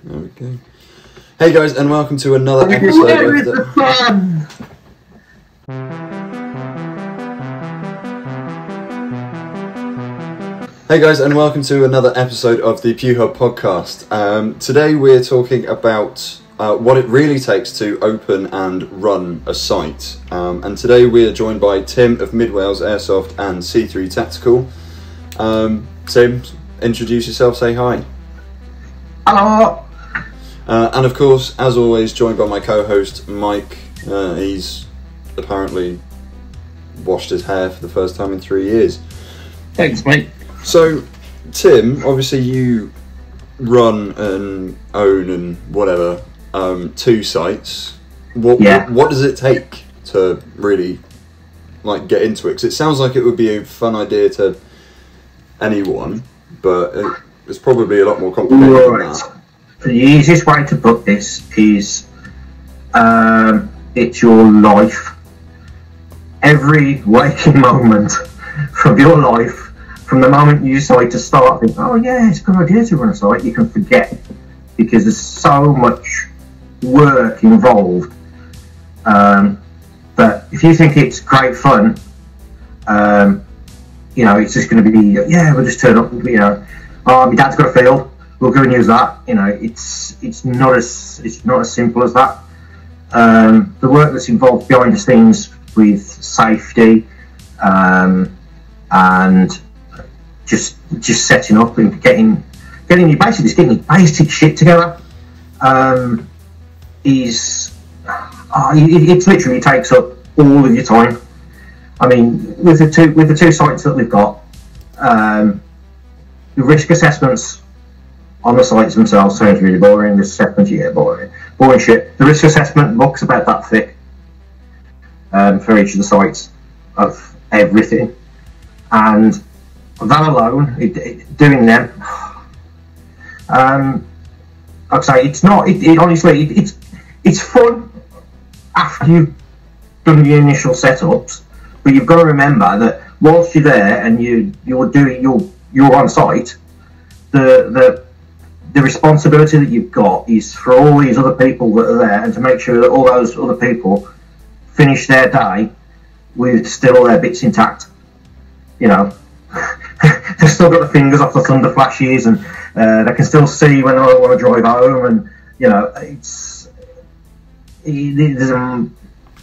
Okay. Hey guys, and welcome to another episode of the... Hey guys, and welcome to another episode of the Pewhub Podcast. Today we're talking about what it really takes to open and run a site. And today we're joined by Tim of MidWales Airsoft and C3 Tactical. Tim, introduce yourself, say hi. Hello! And of course, as always, joined by my co-host Mike. He's apparently washed his hair for the first time in 3 years. Thanks, mate. So, Tim, obviously you run and own and whatever 2 sites. What does it take to really get into it? Because it sounds like it would be a fun idea to anyone, but it's probably a lot more complicated than that. The easiest way to put this is it's your life. Every waking moment from your life, from the moment you decide to start, think, oh yeah, it's a good idea to run a site, you can forget because there's so much work involved. But if you think it's great fun, it's just going to be, we'll just turn up, oh, my dad's got a field, we'll go and use that. It's not as simple as that. The work that's involved behind the scenes with safety and just setting up and getting your basic shit together it literally takes up all of your time. I mean, with the two sites that we've got, the risk assessments on the sites themselves sounds really boring. The assessment, boring shit. The risk assessment book's about that thick for each of the sites of everything, and that alone, doing them, like I say, it's not. Honestly, it's fun after you've done the initial setups, but you've got to remember that whilst you're there and you're on site, the responsibility that you've got is for all these other people that are there, and to make sure that all those other people finish their day with still their bits intact. They've still got the fingers off the thunder flashes, and they can still see when they want to drive home, and there's a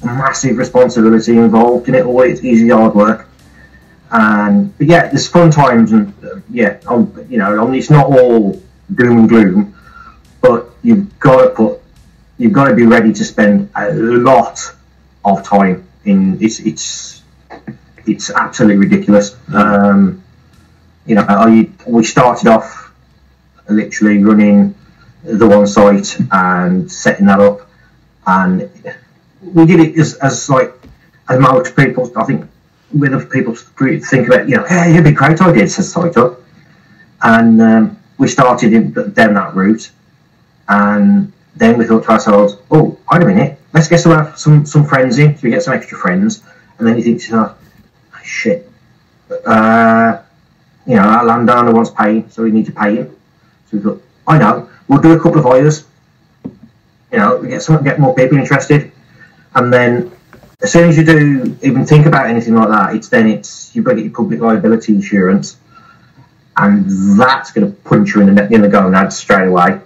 massive responsibility involved in it all. It's easy hard work, but there's fun times, and it's not all doom and gloom, but you've got to be ready to spend a lot of time in it's absolutely ridiculous. We started off literally running the one site and setting that up, and we did it as most people, I think, when other people think about, hey, it'd be a great idea to set a site up, and we started down that route, and then we thought to ourselves, oh, wait a minute, let's get some friends in, so we get some extra friends, and then you think to yourself, shit, our landowner wants paying, so we need to pay him. So we thought, I know, we'll do a couple of hires, we get more people interested, and then as soon as you do even think about anything like that, you've got to get your public liability insurance, and that's going to punch you in the gonads straight away,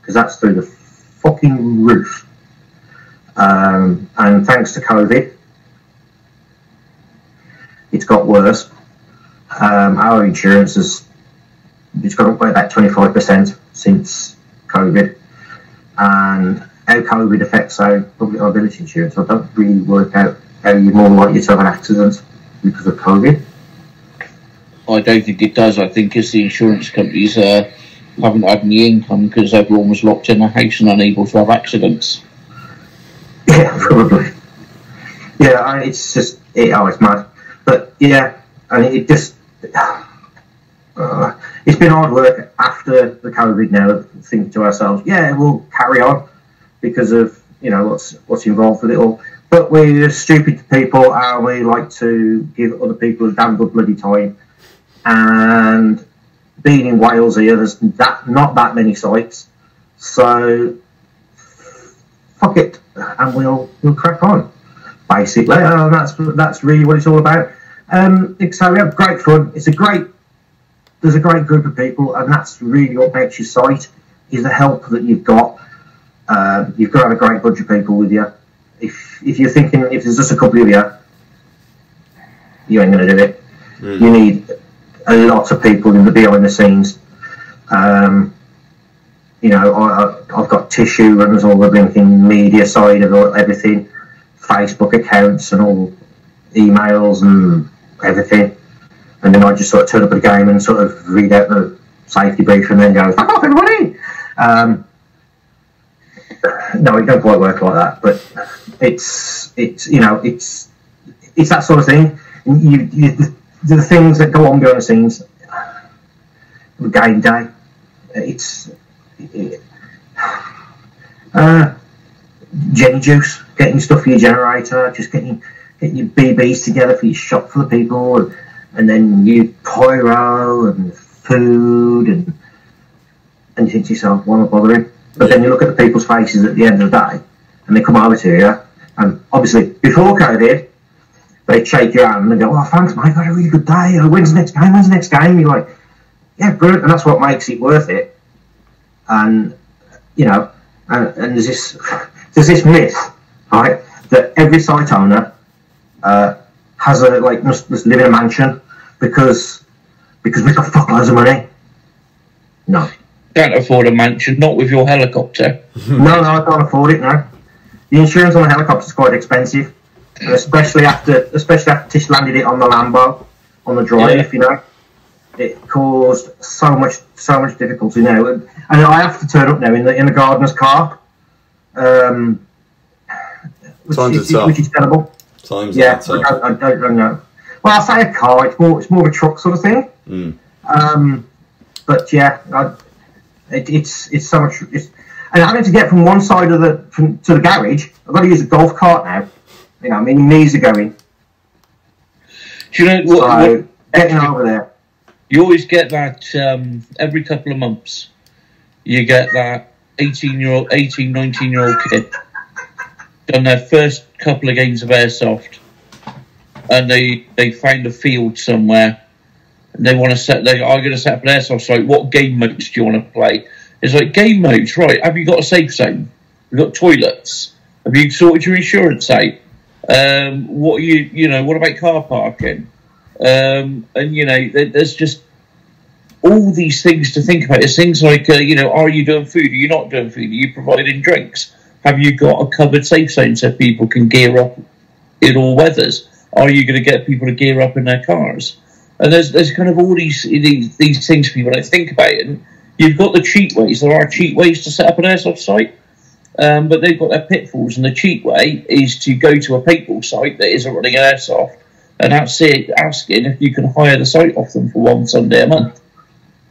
because that's through the fucking roof. And thanks to COVID, it's got worse. Our insurance it's gone up by about 25% since COVID, and how COVID affects our public liability insurance, I don't really work out how you're more likely to have an accident because of COVID. I don't think it does. I think it's the insurance companies haven't had any income because everyone was locked in a house and unable to have accidents. Yeah, probably. Yeah, it's just it's mad. But yeah, it just it's been hard work after the COVID now, thinking to ourselves, we'll carry on because of what's involved with it all. But we're stupid people, and we like to give other people a damn good bloody time. And being in Wales here, there's not that many sites. So fuck it, and we'll crack on. Basically, that's really what it's all about. So we have great fun. There's a great group of people, and that's really what makes your site, is the help that you've got. You've got to have a great bunch of people with you. If you're thinking, if there's just a couple of you ain't going to do it. You need a lot of people in the behind the scenes. I've got tissue, runs all the blinking media side of everything, Facebook accounts and all, emails and everything. And then I just sort of turn up at the game and sort of read out the safety brief and then go, fuck off everybody! No, it don't quite work like that, but it's that sort of thing. The things that go on behind the scenes, game day, Jenny juice, getting stuff for your generator, just getting your BBs together for your shop for the people, and then you pyro and food, and you think to yourself, why am I bothering? But then you look at the people's faces at the end of the day, and they come over to you, and obviously before COVID, they shake your hand and go, oh, thanks mate, I had a really good day, when's the next game? You're like, yeah, brilliant, and that's what makes it worth it. And and there's this myth, right, that every site owner must live in a mansion because we've got fuckloads of money. No. Can't afford a mansion, not with your helicopter. No, I can't afford it, no. The insurance on a helicopter is quite expensive, and especially after Tish landed it on the Lambo, on the drive, it caused so much difficulty now. And I have to turn up now in the gardener's car, which is terrible. Times I don't know. Well, I say a car, it's more of a truck sort of thing. But yeah, it's so much. And having to get from one side to the garage, I've got to use a golf cart now. My knees are going. Do you know what getting over there? You always get that every couple of months. You get that 19, 19-year-old kid done their first couple of games of airsoft, and they find a field somewhere, and they want to set. I'm going to set up an airsoft site. What game modes do you want to play? It's like, game modes, right? Have you got a safe zone? Have you got toilets? Have you sorted your insurance out? What about car parking? There's just all these things to think about. It's things like, are you doing food? Are you not doing food? Are you providing drinks? Have you got a covered safe zone so people can gear up in all weathers? Are you going to get people to gear up in their cars? And there's kind of all these things people don't think about. And you've got the cheat ways. There are cheat ways to set up an airsoft site, but they've got their pitfalls. And the cheat way is to go to a paintball site that isn't running an airsoft and asking if you can hire the site off them for one Sunday a month.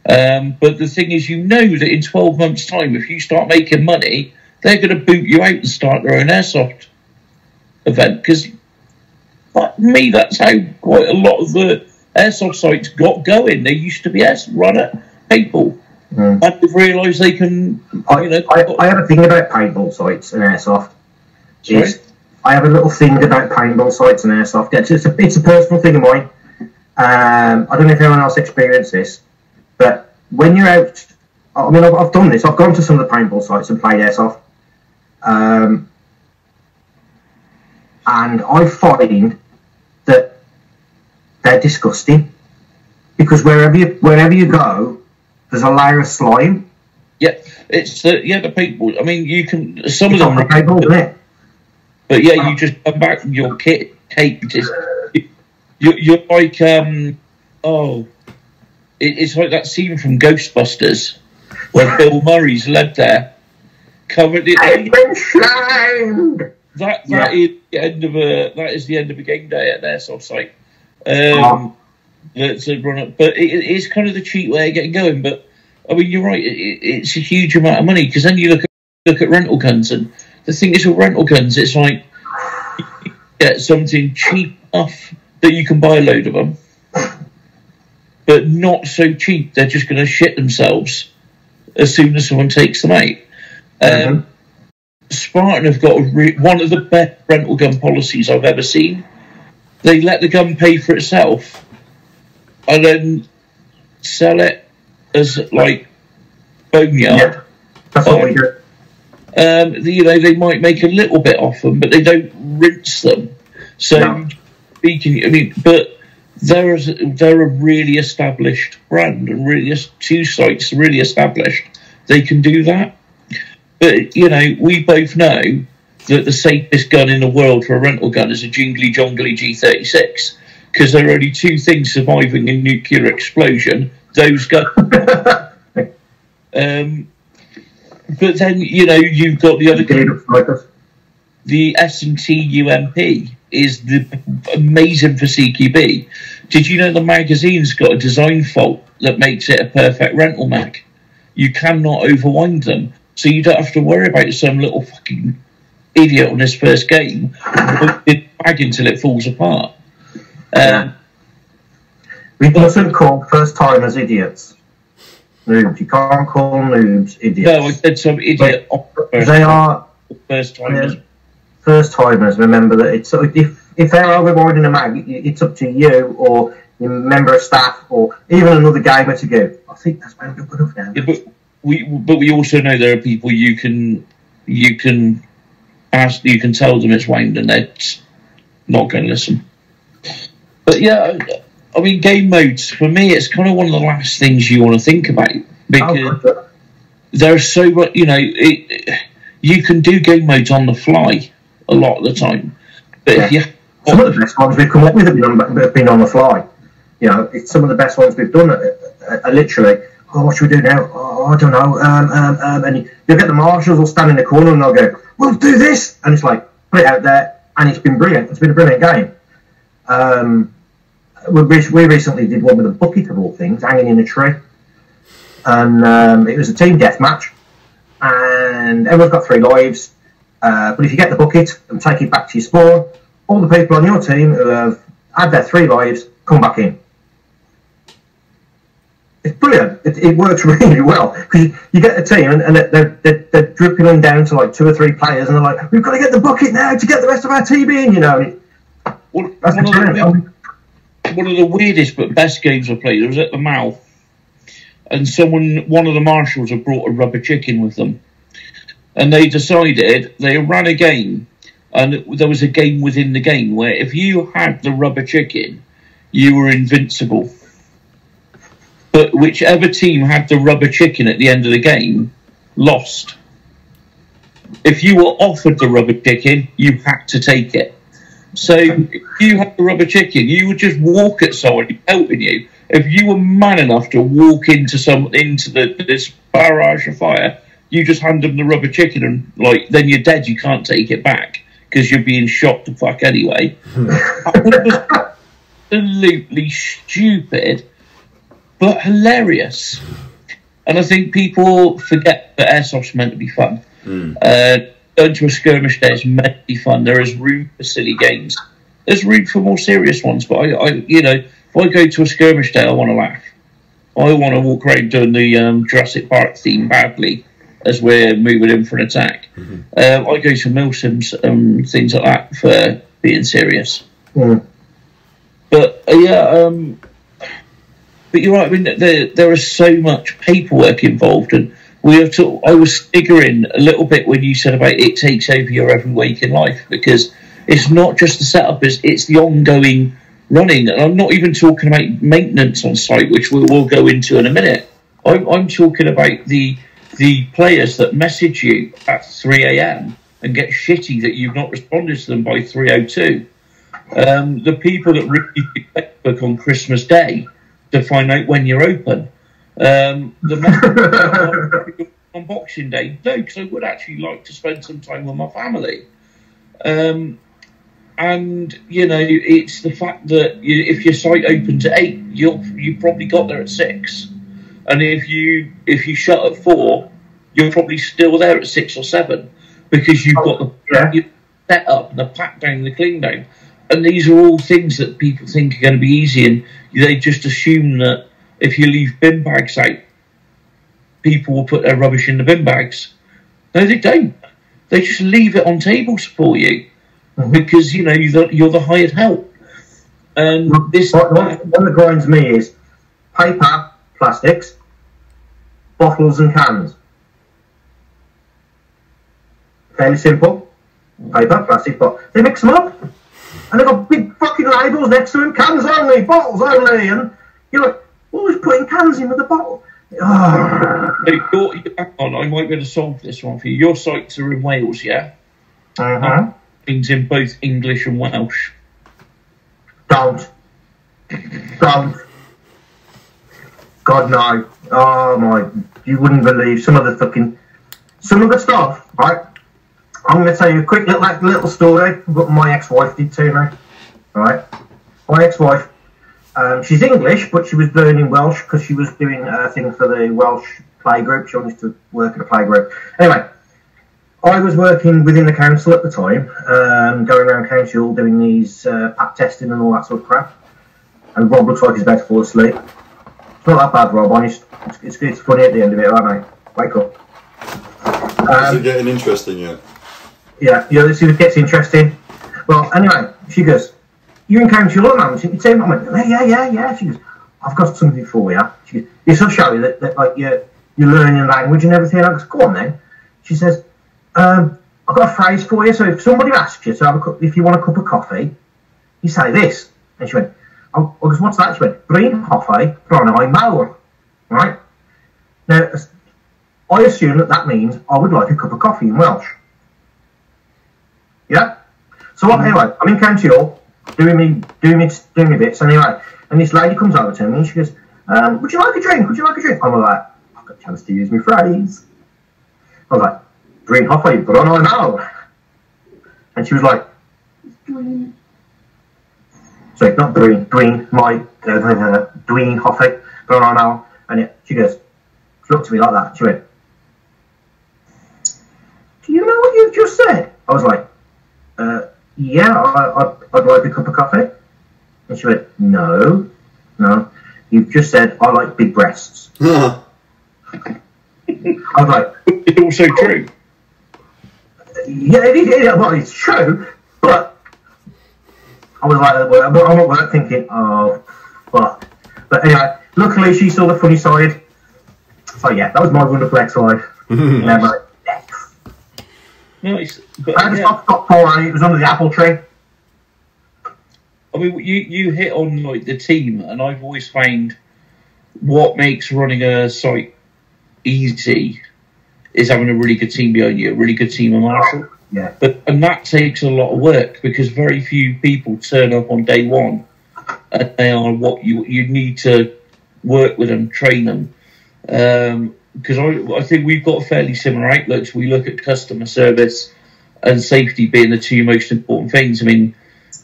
But the thing is, that in 12 months' time, if you start making money, they're going to boot you out and start their own airsoft event. Because, like me, that's how quite a lot of the airsoft sites got going. They used to be run at paintball. And they've realised they can... I have a thing about paintball sites and airsoft. I have a little thing about paintball sites and airsoft. It's a personal thing of mine. I don't know if anyone else experienced this, but when you're out... I've done this. I've gone to some of the paintball sites and played airsoft. And I find that they're disgusting. Because wherever you go, there's a layer of slime. Yeah, it's the paintball. I mean, you can... Some of them... It's paintball, isn't it? But yeah, you just come back with your kit caked. You're like, it's like that scene from Ghostbusters where Bill Murray's led there, covered it. I've been slimed. That is the end of a game day at an airsoft site. That's a run up, but it is kind of the cheap way of getting going. But I mean, you're right. It's a huge amount of money because then you look at rental guns, and the thing is with rental guns, it's like you get something cheap enough that you can buy a load of them, but not so cheap they're just going to shit themselves as soon as someone takes them out. Spartan have got one of the best rental gun policies I've ever seen. They let the gun pay for itself and then sell it as like boneyard. Yeah, that's what we do. They might make a little bit off them, but they don't rinse them. So, but they're a really established brand and really two sites really established. They can do that. But, we both know that the safest gun in the world for a rental gun is a jingly jongly G36, because there are only two things surviving a nuclear explosion: those guns. But then you've got the other gun. The S&T UMP is amazing for CQB. Did you know the magazine's got a design fault that makes it a perfect rental mag? You cannot overwind them. So you don't have to worry about some little fucking idiot on his first game bag until it falls apart. We mustn't call first-timers idiots. Noobs. You can't call noobs idiots. No, I said some idiot. They are first-timers. First-timers, remember that it's if they're overboarding a mag, it's up to you or your member of staff or even another gamer to go, I think that's wound up enough now. Yeah, but we also know there are people you can ask, you can tell them it's wound and they're not going to listen. But yeah, I mean, game modes for me, it's kind of one of the last things you want to think about because there's so much. You can do game modes on the fly a lot of the time, but if you some of the best ones we've come up with have been on the fly. It's some of the best ones we've done are literally. Oh, what should we do now? Oh, I don't know. And you'll get the marshals will stand in the corner and they'll go, we'll do this. And it's like, put it out there. And it's been brilliant. It's been a brilliant game. We recently did one with a bucket of all things hanging in a tree. And it was a team death match. And everyone's got 3 lives. But if you get the bucket and take it back to your spawn, all the people on your team who have had their 3 lives come back in. It's brilliant. It works really well because you get a team and they're dripping down to like 2 or 3 players and they're like, we've got to get the bucket now to get the rest of our team in, One of the weirdest but best games I played, I was at the Mall and one of the marshals had brought a rubber chicken with them and they decided they ran a game and there was a game within the game where if you had the rubber chicken, you were invincible. But whichever team had the rubber chicken at the end of the game lost. If you were offered the rubber chicken, you had to take it. So if you had the rubber chicken, you would just walk at someone helping you. If you were man enough to walk into this barrage of fire, you just hand them the rubber chicken and then you're dead. You can't take it back because you're being shot to fuck anyway. It was absolutely stupid. But hilarious. And I think people forget that airsoft's meant to be fun. Going to a skirmish day is meant to be fun. There is room for silly games. There's room for more serious ones. But if I go to a skirmish day, I want to laugh. I want to walk around doing the Jurassic Park theme badly as we're moving in for an attack. I go to milsims and things like that for being serious. But But you're right. I mean, there is so much paperwork involved, and I was figuring a little bit when you said about it takes over your every waking life because it's not just the setup; it's the ongoing running. And I'm not even talking about maintenance on site, which we'll go into in a minute. I'm talking about the players that message you at 3 a.m. and get shitty that you've not responded to them by 3:02. The people that read your Facebook on Christmas Day to find out when you're open. The message on Boxing Day, no, because I would actually like to spend some time with my family. And it's the fact that if your site opens at 8, you probably got there at 6, and if you shut at 4, you're probably still there at 6 or 7 because you've got the set up and the pat down, the clean down. And these are all things that people think are going to be easy, and they just assume that if you leave bin bags out, people will put their rubbish in the bin bags. No, they don't. They just leave it on tables for you because, you know, you're the hired help. And one that grinds me is paper, plastics, bottles and cans. Fairly simple. Paper, plastic, but they mix them up. And they've got big fucking labels next to them, cans only, bottles only, and you're like, always putting cans in with the bottle. Hang on, I might be able to solve this one for you. Your sites are in Wales, yeah? Things in both English and Welsh. Don't. God, no. Oh my, you wouldn't believe some of the stuff, right? I'm going to tell you a quick little story what my ex-wife did to me, right? My ex-wife, she's English, but she was learning Welsh because she was doing a thing for the Welsh playgroup. She wanted to work at a playgroup. Anyway, I was working within the council at the time, going around council doing these pack testing and all that sort of crap. And Rob looks like he's about to fall asleep. It's not that bad, Rob, honest. It's funny at the end of it, aren't I? Wake up. Is it getting interesting yet? Yeah, this gets interesting. Well, anyway, she goes, "You're in County London, aren't you?" I went, yeah. She goes, "I've got something for you." She goes, "This will show you that like you're learning language and everything." I goes, "Go on then." She says, "I've got a phrase for you. So if somebody asks you if you want a cup of coffee, you say this." And she went, "I goes, what's that?" She went, "Green coffee from I mower." Right? Now, I assume that means I would like a cup of coffee in Welsh. Yeah. So anyway, I'm in County Hall doing me bits anyway, and this lady comes over to me and she goes, "Would you like a drink? Would you like a drink?" I'm like, I've got a chance to use my phrase. I was like, "Green coffee, but I know." And she was like, "Green." Sorry, not green, my green coffee, but I know. And she goes, she looked at me like that. She went, "Do you know what you've just said?" I was like, "Yeah, I'd like a cup of coffee." And she went, No, you've just said I like big breasts." I was like, "It's also true." Yeah, it is. Well, it's true, but I was like, I'm at work thinking, oh, fuck. But anyway, luckily she saw the funny side. So yeah, that was my wonderful ex-wife. Nice. I had a soft spot for her. It was under the apple tree. I mean, you hit on like the team, and I've always found what makes running a site easy is having a really good team behind you, a really good team of marshal. Yeah. And that takes a lot of work because very few people turn up on day one, and they are what you need to work with them, train them. Because I think we've got fairly similar outlooks. We look at customer service and safety being the two most important things. I mean,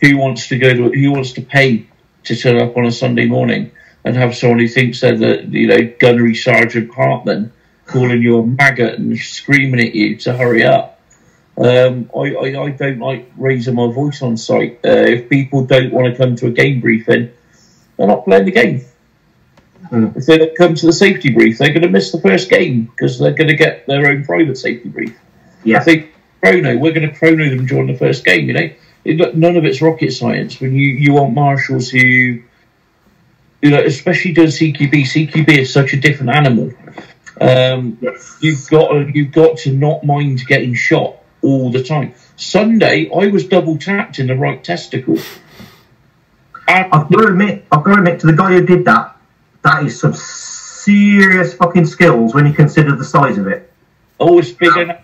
who wants to pay to turn up on a Sunday morning and have someone who thinks they're the gunnery sergeant Hartman calling you a maggot and screaming at you to hurry up? I don't like raising my voice on site. If people don't want to come to a game briefing, they're not playing the game. If they don't come to the safety brief, they're going to miss the first game because they're going to get their own private safety brief. Yeah. If they chrono, we're going to chrono them during the first game, None of it's rocket science. When you want marshals who, especially doing CQB. CQB is such a different animal. You've got to not mind getting shot all the time. Sunday, I was double tapped in the right testicle. I've got to admit to the guy who did that is some serious fucking skills when you consider the size of it. Oh, it's bigger now.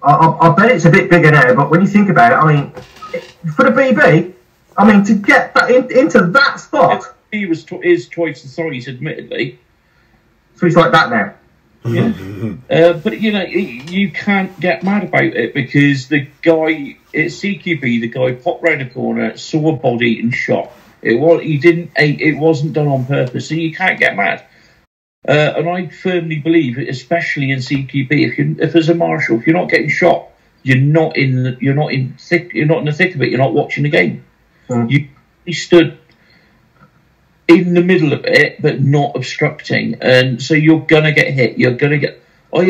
I bet it's a bit bigger now, but when you think about it, I mean, for the BB, I mean, to get that into that spot... He is twice the size, admittedly. So he's like that now. Yeah. But, you can't get mad about it because the guy at CQB, the guy popped round the corner, saw a body and shot. It wasn't done on purpose, so you can't get mad. And I firmly believe, especially in CQB, if there's a marshal, if you're not getting shot, you're not in the thick of it. You're not watching the game. You stood in the middle of it, but not obstructing, and so you're gonna get hit. You're gonna get. I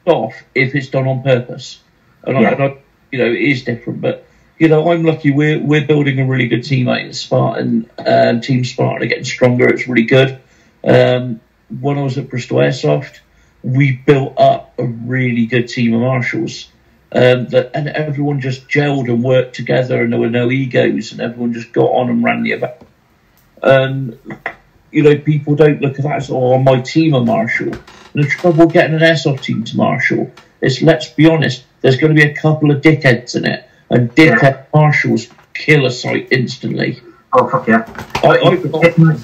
off if it's done on purpose. And I, you know, it is different, but you know, I'm lucky. We're building a really good team out at Spartan. Team Spartan are getting stronger. It's really good. When I was at Bristol Airsoft, we built up a really good team of marshals. And everyone just gelled and worked together, and there were no egos, and everyone just got on and ran the event. And you know, people don't look at that as, oh, my team are marshal. And the trouble getting an airsoft team to marshal is, let's be honest, there's going to be a couple of dickheads in it, and dickhead marshals kill a site instantly. Oh, fuck yeah.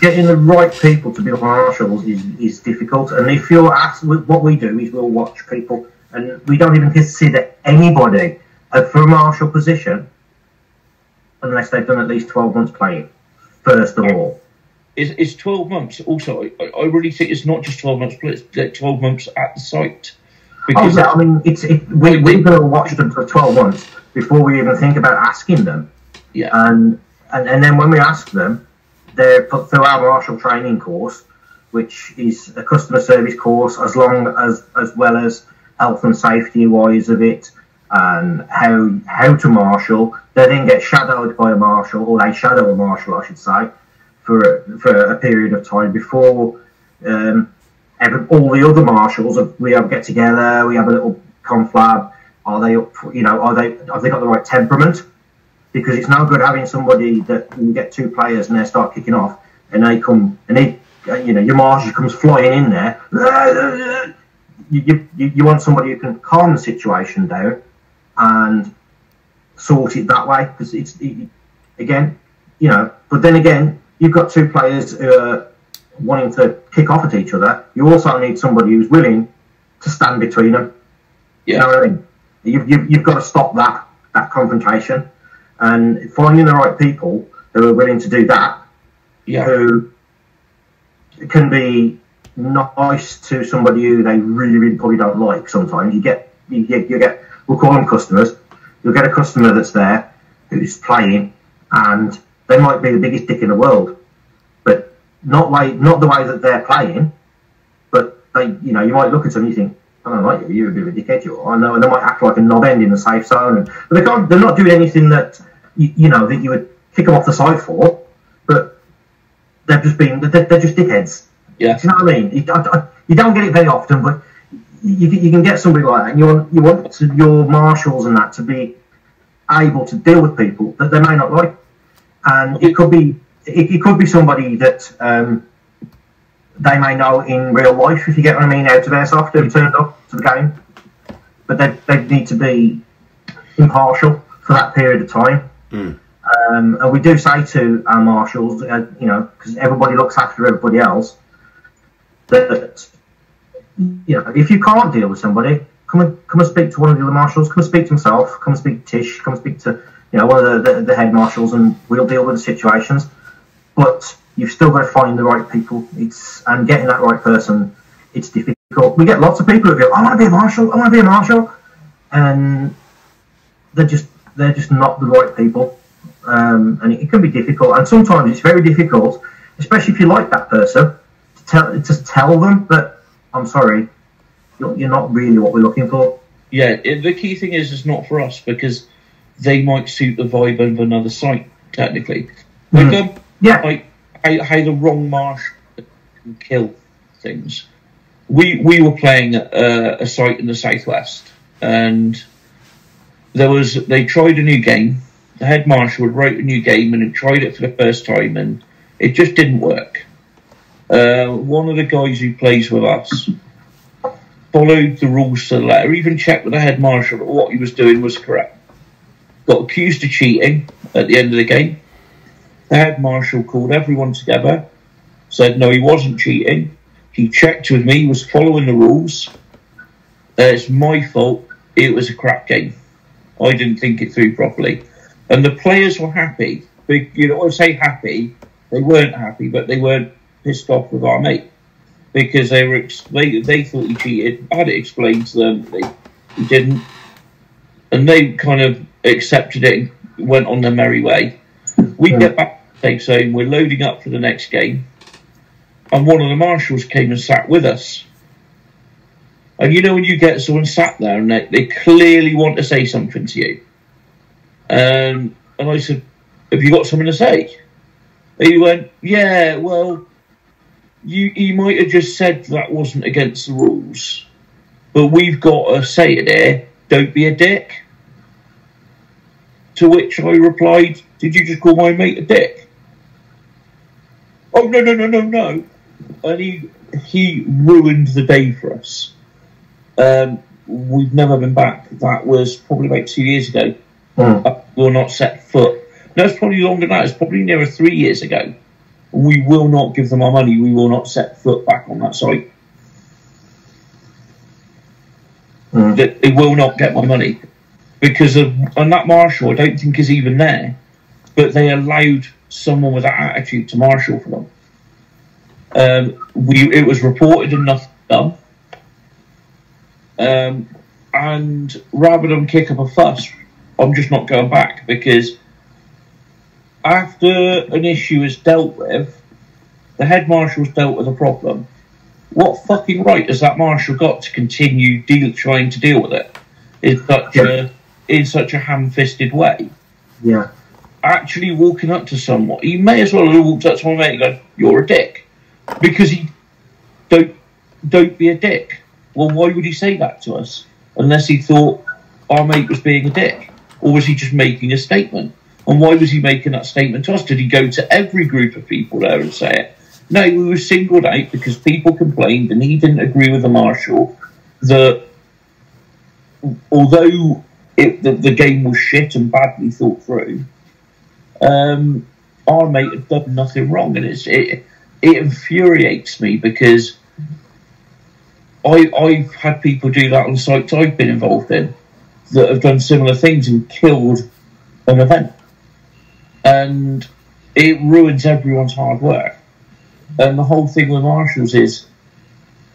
Getting the right people to be marshals is difficult. And if you're asked, what we do is we'll watch people, and we don't even consider anybody for a marshal position unless they've done at least 12 months playing, first of all. It's 12 months. Also, I really think it's not just 12 months, but it's 12 months at the site. Because I mean, we're going to watch them for 12 months before we even think about asking them. Yeah. And then when we ask them, they're put through our marshal training course, which is a customer service course, as well as health and safety wise of it, and how to marshal. They then get shadowed by a marshal, or they shadow a marshal, I should say, for a period of time before all the other marshals. We have get together, we have a little conflab. Are they up? You know, have they got the right temperament? Because it's no good having somebody that you get two players and they start kicking off, and you know, your marshal comes flying in there. You want somebody who can calm the situation down and sort it that way, because again, you know. But then again, you've got two players wanting to kick off at each other. You also need somebody who's willing to stand between them. Yeah. You know what I mean? You've got to stop that confrontation, and finding the right people who are willing to do that. Yeah. Who can be nice to somebody who they really, really probably don't like. Sometimes you get we'll call them customers. You'll get a customer that's there who's playing, and they might be the biggest dick in the world, but not the way that they're playing. But they, you know, you might look at them and you think, I don't like you. You're a bit of a dickhead. You are. I know, and they might act like a knob end in the safe zone, but they're not doing anything that you know that you would kick them off the side for. But they're just dickheads. Yeah. Do you know what I mean? You don't get it very often, but you can get somebody like that, and you want your marshals and that to be able to deal with people that they may not like, and it could be somebody that they may know in real life, if you get what I mean, out of airsoft, who turned up to the game, but they need to be impartial for that period of time. And we do say to our marshals, you know, because everybody looks after everybody else, that, you know, if you can't deal with somebody, come and speak to one of the other marshals, come and speak to himself, come and speak to Tish, come and speak to, you know, one of the head marshals, and we'll deal with the situations. But you've still got to find the right people. And getting that right person, it's difficult. We get lots of people who go, I want to be a marshal, and they're just not the right people. And it can be difficult, and sometimes it's very difficult, especially if you like that person, to tell them that, I'm sorry, you're not really what we're looking for. Yeah, the key thing is it's not for us, because they might suit the vibe of another site, technically. Like, like how the wrong marshal can kill things. We were playing a site in the southwest, and they tried a new game. The head marshal had wrote a new game, and he tried it for the first time, and it just didn't work. One of the guys who plays with us followed the rules to the letter, even checked with the head marshal that what he was doing was correct. Got accused of cheating at the end of the game. The head marshal called everyone together, said no, he wasn't cheating. He checked with me, he was following the rules. It's my fault, it was a crap game. I didn't think it through properly. And the players were happy. You know, I say happy, they weren't happy, but they weren't pissed off with our mate, because they thought he cheated. I had it explained to them, he didn't, and they kind of accepted it and went on their merry way. We get back to the safe zone, we're loading up for the next game, and one of the marshals came and sat with us, And you know when you get someone sat there and they clearly want to say something to you. And I said, have you got something to say? And he went, yeah, well, you might have just said that wasn't against the rules. But we've got to say it here, don't be a dick. To which I replied, did you just call my mate a dick? Oh, no. And he ruined the day for us. We've never been back. That was probably about 2 years ago. We will not set foot. No, it's probably longer than that. It's probably nearer 3 years ago. We will not give them our money. We will not set foot back on that site. They will not get my money. Because and that marshal, I don't think is even there. But they allowed someone with that attitude to marshal for them. It was reported and nothing done. And rather than kick up a fuss, I'm just not going back, because after an issue is dealt with, the head marshal's dealt with a problem. What fucking right has that marshal got to continue trying to deal with it in such a ham-fisted way? Yeah. Actually walking up to someone, he may as well have walked up to my mate and gone, "You're a dick," because he don't be a dick. Well, why would he say that to us unless he thought our mate was being a dick, or was he just making a statement? And why was he making that statement to us? Did he go to every group of people there and say it? No, we were singled out because people complained and he didn't agree with the marshal that although the game was shit and badly thought through, our mate had done nothing wrong. And it infuriates me, because I've had people do that on sites I've been involved in that have done similar things and killed an event. And it ruins everyone's hard work. And the whole thing with marshals is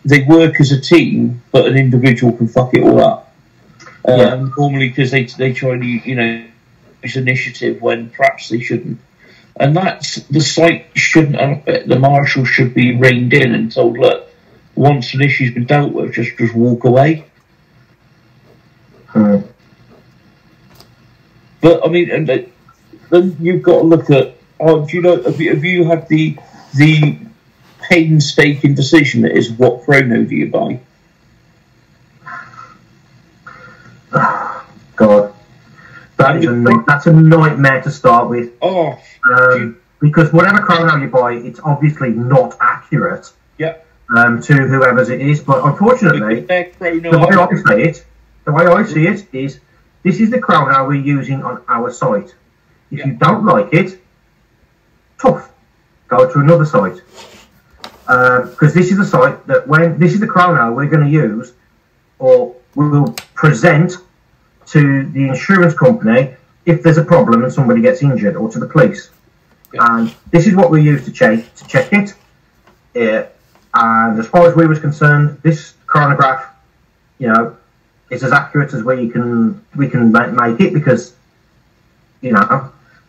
they work as a team, but an individual can fuck it all up. Normally because they try to, use initiative when perhaps they shouldn't. And that's, the site shouldn't have it. The marshal should be reined in and told, look, once an issue's been dealt with, just walk away. But I mean, and then you've got to look at. Have you had the painstaking decision that is what chrono do you buy? God, that's a nightmare to start with. Because whatever chrono you buy, it's obviously not accurate. Yeah. To whoever's it is, but unfortunately, the way I see it is, this is the chrono we're using on our site. If you don't like it, tough, go to another site. Because this is the site that this is the chrono we're going to use, or we will present to the insurance company if there's a problem and somebody gets injured, or to the police. And this is what we use to check it. And as far as we was concerned, this chronograph, is as accurate as we can make it, because,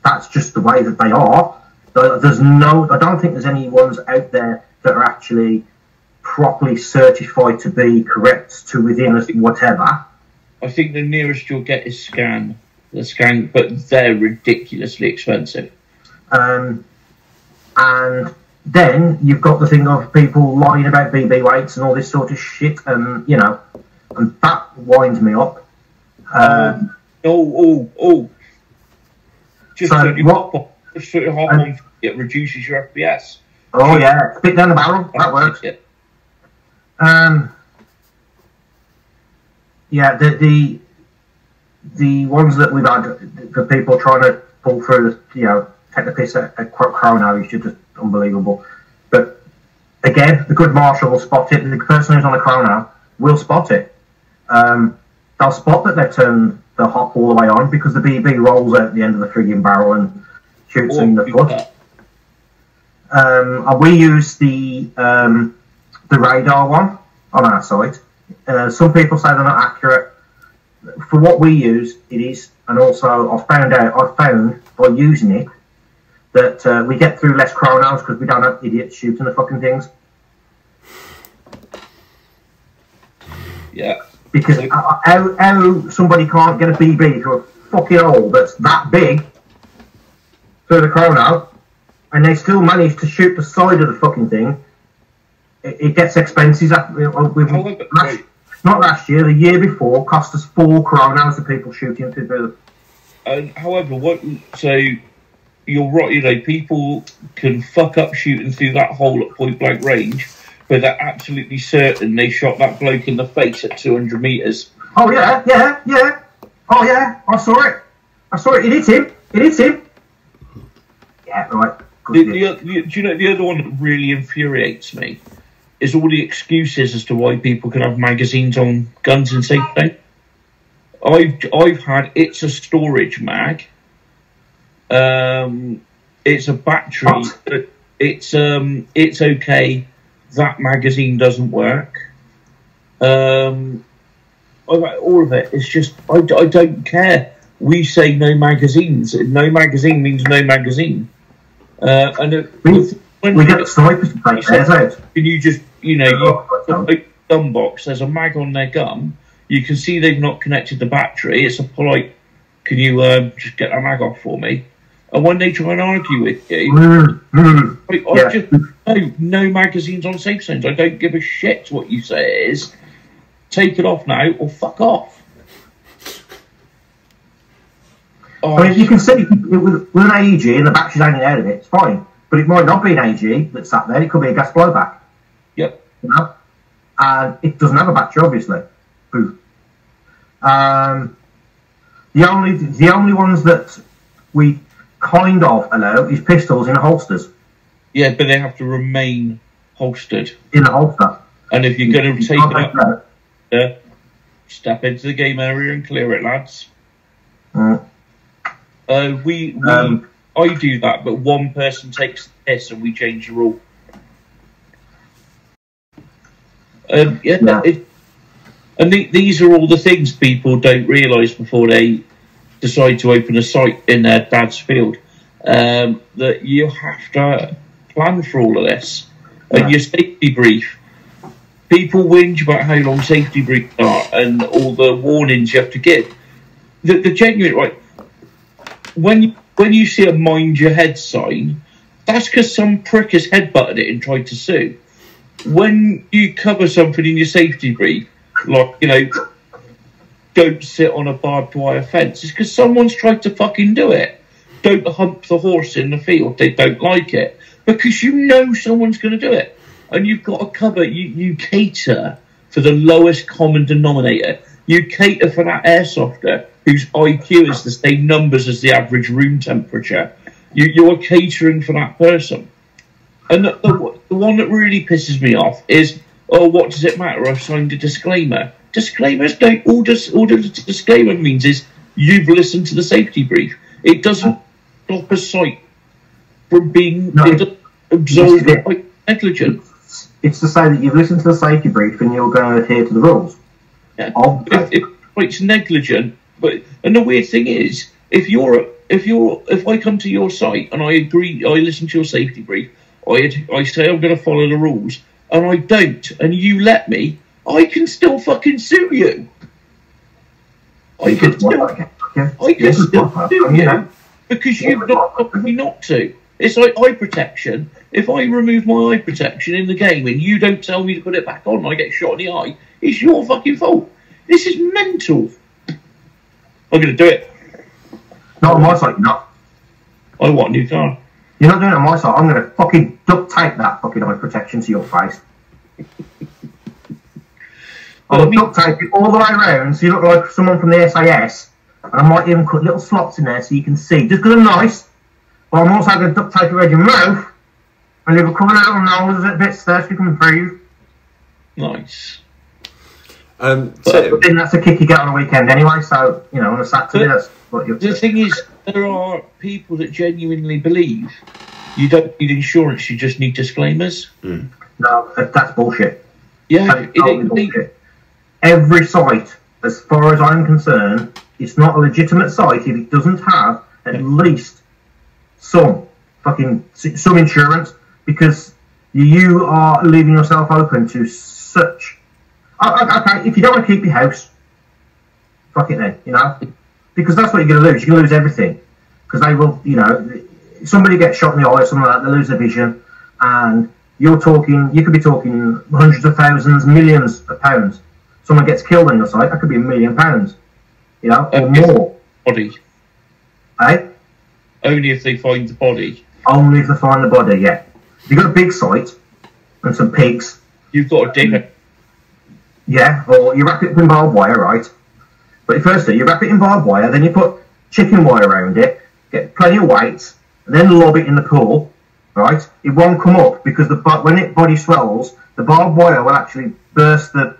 that's just the way that they are. I don't think there's any ones out there that are actually properly certified to be correct to within whatever. I think the nearest you'll get is the scan, but they're ridiculously expensive. And then you've got the thing of people lying about BB weights and all this sort of shit, and and that winds me up. It reduces your FPS. Oh yeah, spit down the barrel. That works. The ones that we've had for people trying to pull through, take the piss at chrono is just unbelievable. But again, the good marshal will spot it, and the person who's on the chrono will spot it. They'll spot that they've turned the hop all the way on, because the BB rolls out the end of the frigging barrel and shoots in the foot. We use the radar one on our site. Some people say they're not accurate. For what we use, it is, and also I've found by using it that we get through less chronos because we don't have idiots shooting the fucking things. Yeah. Because how somebody can't get a BB through a fucking hole that's that big through the chrono, and they still manage to shoot the side of the fucking thing, it gets expenses. Not last year, the year before, cost us 4 chronos of people shooting through the... However, so you're right, people can fuck up shooting through that hole at point blank range, but they're absolutely certain they shot that bloke in the face at 200 metres. Oh, yeah. Oh, yeah, I saw it. It hit him. Yeah, right. Do you know, the other one that really infuriates me is all the excuses as to why people can have magazines on guns in safety. I've had, it's a storage mag. It's a battery. It's okay. That magazine doesn't work. All of it. It's just I don't care. We say no magazines. No magazine means no magazine. And when we get snipers to take theirs out. Can you just you gun box? There's a mag on their gun. You can see they've not connected the battery. It's a polite, can you just get that mag off for me? And when they try and argue with you, I just no magazines on safe zones. I don't give a shit what you say it is. Take it off now or fuck off. I mean, you can see with an AEG and the battery's hanging out of it, it's fine. But it might not be an AEG that's sat there. It could be a gas blowback. Yep. And it doesn't have a battery, obviously. Boo. The only ones that we kind of allow is pistols in holsters. Yeah, but they have to remain holstered. In the holster. And if you're going to take it up, step into the game area and clear it, lads. I do that, but one person takes the piss and we change the rule. These are all the things people don't realise before they decide to open a site in their dad's field. That you have to plan for all of this. And your safety brief. People whinge about how long safety briefs are and all the warnings you have to give. The genuine, right, when you see a mind your head sign, that's because some prick has headbutted it and tried to sue. When you cover something in your safety brief, like, don't sit on a barbed wire fence, it's because someone's tried to fucking do it. Don't hump the horse in the field, they don't like it. Because someone's going to do it. And you've got to cover, you cater for the lowest common denominator. You cater for that airsofter whose IQ is the same numbers as the average room temperature. You're catering for that person. And the one that really pisses me off is, what does it matter? I've signed a disclaimer. Disclaimers don't. All the disclaimer means is you've listened to the safety brief. It doesn't stop a site from being absolved by negligence. It's to say that you've listened to the safety brief and you're going to adhere to the rules. Yeah. It's negligent. And the weird thing is, if I come to your site and I agree, I listen to your safety brief, I say I'm going to follow the rules, and I don't, and you let me, I can still fucking sue you. I can still sue you because you've not told me not to. It's like eye protection. If I remove my eye protection in the game and you don't tell me to put it back on and I get shot in the eye, it's your fucking fault. This is mental. I'm going to do it. Not on my site, you're not. I want a new car. You're not doing it on my site. I'm going to fucking duct tape that fucking eye protection to your face. I'll duct tape it all the way around so you look like someone from the SAS. And I might even cut little slots in there so you can see. Just because I'm nice. But I'm also going to duct tape around your mouth. And you'll be coming out on nose a bit there so you can breathe. Nice. But then that's a kick you get on a weekend anyway, so, on a Saturday, that's what you're... The thing is, there are people that genuinely believe you don't need insurance, you just need disclaimers. No, that's bullshit. Yeah, bullshit. Every site, as far as I'm concerned, it's not a legitimate site if it doesn't have at least some insurance, because you are leaving yourself open to such... Okay, if you don't want to keep your house, fuck it then, you know, because that's what you're going to lose. You're going to lose everything, because they will, you know, if somebody gets shot in the eye or something like that, they lose their vision, and you could be talking hundreds of thousands, millions of pounds. Someone gets killed on your site, that could be £1 million, you know, or more. Body. Eh? Only if they find the body. Only if they find the body, yeah. If you've got a big site and some pigs, you've got to dig it. Yeah, or you wrap it in barbed wire, right? But firstly, you wrap it in barbed wire, then you put chicken wire around it, get plenty of weights, and then lob it in the pool, right? It won't come up because when it body swells, the barbed wire will actually burst the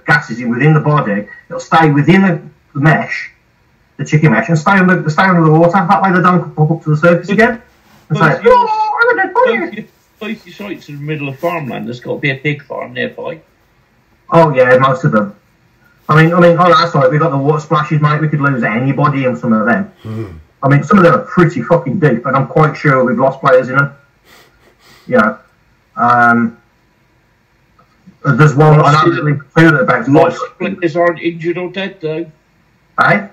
gases in within the body. It'll stay within the mesh, the chicken mesh, and stay under the water. That way they don't pop up to the surface again. And say, "Oh, I'm a dead body." Both your sites in the middle of farmland. There's got to be a pig farm nearby. Oh yeah, most of them. I mean, on our site we've got the water splashes, mate. We could lose anybody in some of them. I mean, some of them are pretty fucking deep, and I'm quite sure we've lost players in them. Yeah. There's one, I don't really feel about lost players aren't injured or dead, though. Eh?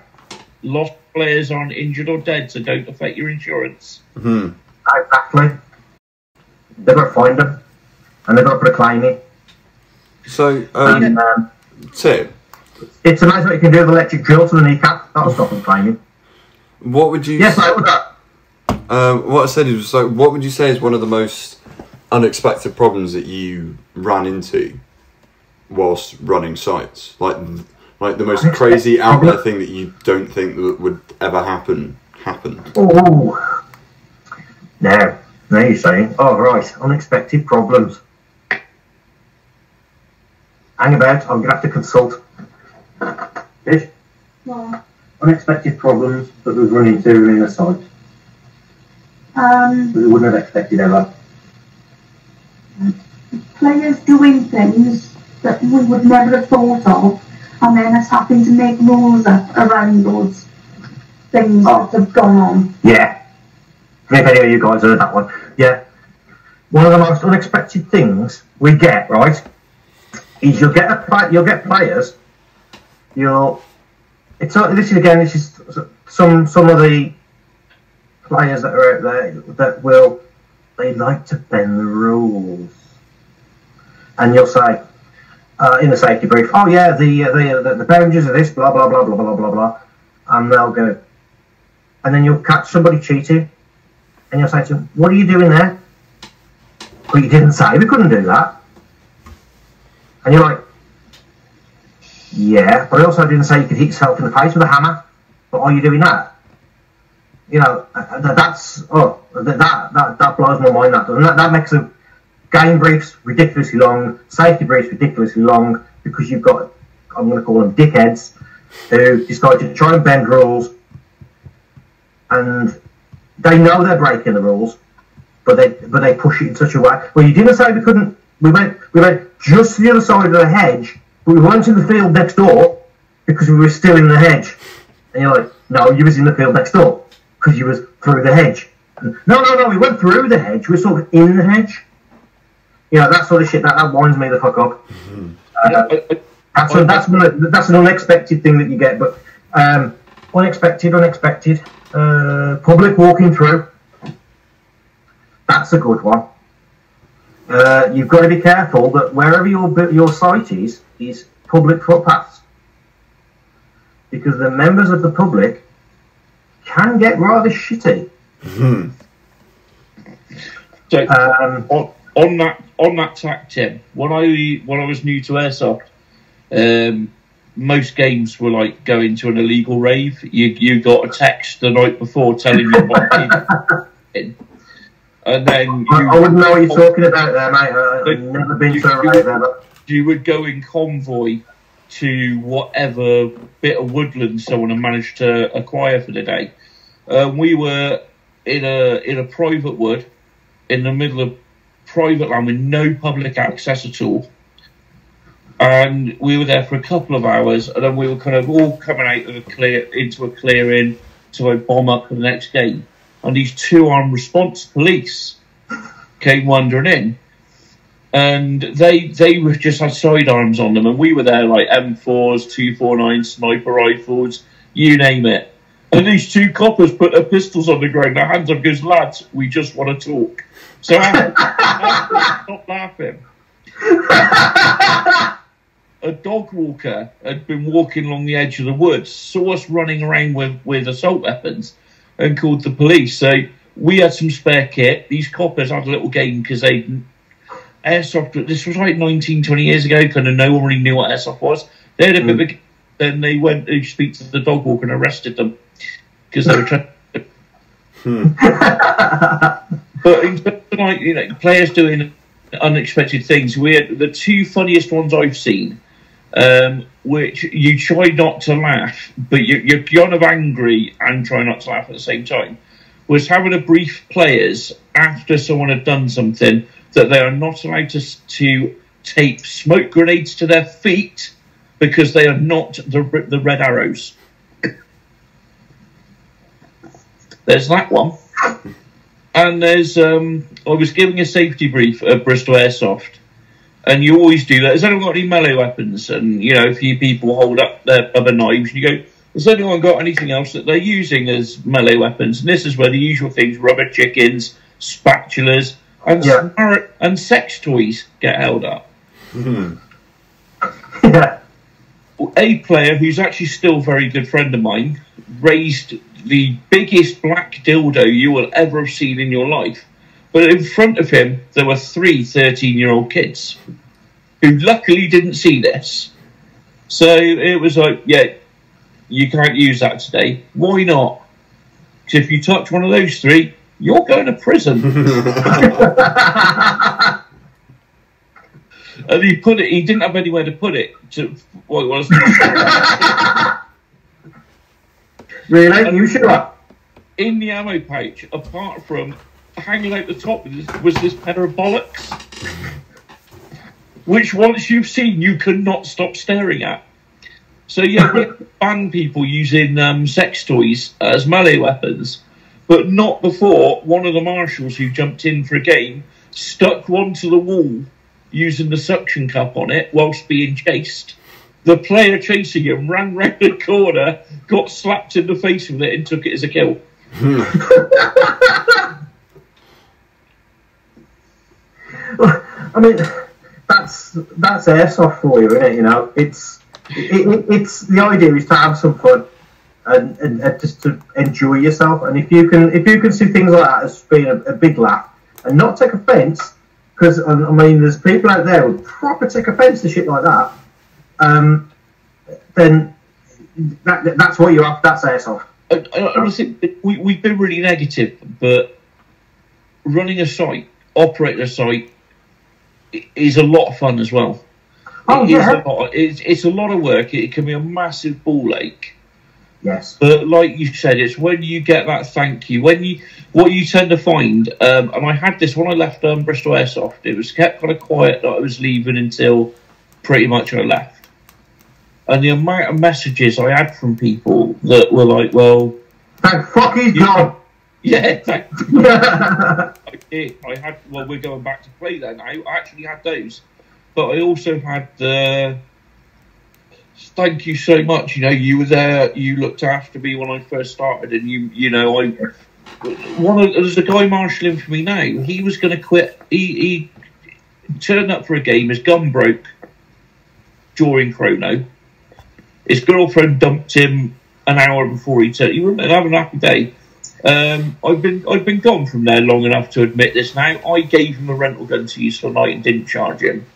Lost players aren't injured or dead, so don't affect your insurance. Exactly. They've got to find them, and they've got to put a claim in. So, Tim, it's amazing what you can do with electric drill to the kneecap. That'll stop them claiming. What would you? Yes, I would. What I said was, so what would you say is one of the most unexpected problems that you ran into whilst running sites? Like the most crazy out there thing that you don't think that would ever happened. Oh, now you're saying, oh right, unexpected problems. Hang about, I'm going to have to consult. Fish? Yeah. Unexpected problems that we've run into in a site. That we wouldn't have expected ever. Players doing things that we would never have thought of, and then us having to make rules up around those things that have gone on. Yeah. If any of you guys heard that one. Yeah. One of the most unexpected things we get, right, is you'll get players. This is some of the players that are out there that they like to bend the rules, and you'll say in the safety brief, oh yeah, the boundaries of this, blah blah blah blah blah blah blah, and they'll go, and then you'll catch somebody cheating, and you'll say to them, what are you doing there? Well, you didn't say we couldn't do that. And you're like, yeah, but I also didn't say you could hit yourself in the face with a hammer. But are you doing that? You know, that blows my mind. That makes the game briefs ridiculously long, safety briefs ridiculously long, because you've got, I'm going to call them dickheads, who decide to try and bend rules, and they know they're breaking the rules, but they push it in such a way. Well, you didn't say we couldn't. We went just to the other side of the hedge, but we weren't in the field next door because we were still in the hedge. And you're like, no, you was in the field next door because you was through the hedge. And, no, we went through the hedge. We were sort of in the hedge. You know, that sort of shit. That winds me the fuck up. That's an unexpected thing that you get. But unexpected. Public walking through. That's a good one. You've got to be careful that wherever your site is public footpaths, because the members of the public can get rather shitty. So on that tack, Tim, when I was new to airsoft, most games were like going to an illegal rave. You got a text the night before telling you what. And then I wouldn't know what you're talking about there, mate. I've never been to a rave there. You would go in convoy to whatever bit of woodland someone had managed to acquire for the day. We were in a private wood, in the middle of private land with no public access at all. And we were there for a couple of hours, and then we were kind of all coming out of into a clearing to bomb up for the next game. And these two armed response police came wandering in, and they were just had sidearms on them, and we were there like M4s, 249 sniper rifles, you name it. And these two coppers put their pistols on the ground, their hands up, goes, lads, we just want to talk. So I stopped laughing. A dog walker had been walking along the edge of the woods, saw us running around with assault weapons, and called the police. So we had some spare kit. These coppers had a little game because they airsoft. This was like 19, 20 years ago. Kind of no one really knew what airsoft was. They had a bit of a, then they went to speak to the dog walker and arrested them because they were trying. But in terms of, like, you know, players doing unexpected things, we had the two funniest ones I've seen, which you try not to laugh, but you're kind of angry and try not to laugh at the same time, was having to brief players after someone had done something that they are not allowed to tape smoke grenades to their feet because they are not the red arrows. There's that one. And there's, I was giving a safety brief at Bristol Airsoft, and you always do that. Has anyone got any melee weapons? And, you know, a few people hold up their other knives, and you go, has anyone got anything else that they're using as melee weapons? And this is where the usual things, rubber chickens, spatulas, and sex toys get held up. Yeah. A player who's actually still a very good friend of mine raised the biggest black dildo you will ever have seen in your life. But in front of him, there were 3 13-year-old kids who luckily didn't see this. So it was like, yeah, you can't use that today. Why not? Because if you touch one of those 3, you're going to prison. And he didn't have anywhere to put it. Really? You sure? In the ammo pouch, apart from hanging out the top, was this pair of bollocks, which once you've seen, you could not stop staring at. So yeah, we ban people using sex toys as melee weapons, but not before one of the marshals who jumped in for a game stuck one to the wall using the suction cup on it whilst being chased. The player chasing him ran round the corner, got slapped in the face with it, and took it as a kill. I mean, that's airsoft for you, isn't it? You know, it's the idea is to have some fun and just to enjoy yourself. And if you can see things like that as being a big laugh and not take offence, because I mean, there's people out there who proper take offence to shit like that. Then that's what you have. That's airsoft. I think we've been really negative, but running a site, operating a site, is a lot of fun as well. It's a lot of work. It can be a massive ball ache. Yes. But like you said, it's when you get that thank you. What you tend to find, and I had this when I left Bristol Airsoft. It was kept kind of quiet that I was leaving until pretty much I left. And the amount of messages I had from people that were like, well, thank fuck he's gone. Yeah, thank you. I had, well, we're going back to play then. I actually had those. But I also had the thank you so much. You know, you were there, you looked after me when I first started, and there's a guy marshalling for me now. He was going to quit. He turned up for a game, his gun broke during chrono. His girlfriend dumped him an hour before he turned. He wasn't having a happy day. I've been gone from there long enough to admit this now. I gave him a rental gun to use for the night and didn't charge him